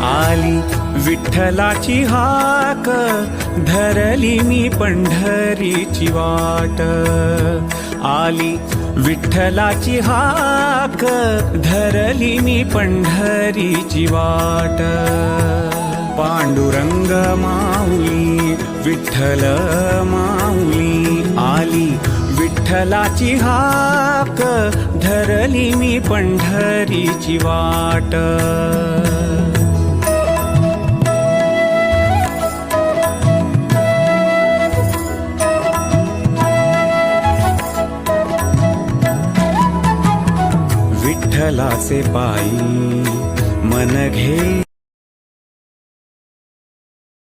आली विठ्ठलाची हाक, धरली मी पंढरीची वाट. आली विठ्ठलाची हाक, धरली मी पंढरीची वाट. पांडुरंग माऊली विठ्ठल माऊली, आली विठ्ठलाची हाक, धरली मी पंढरीची वाट. विठ्ठलाचे पायी मन घेई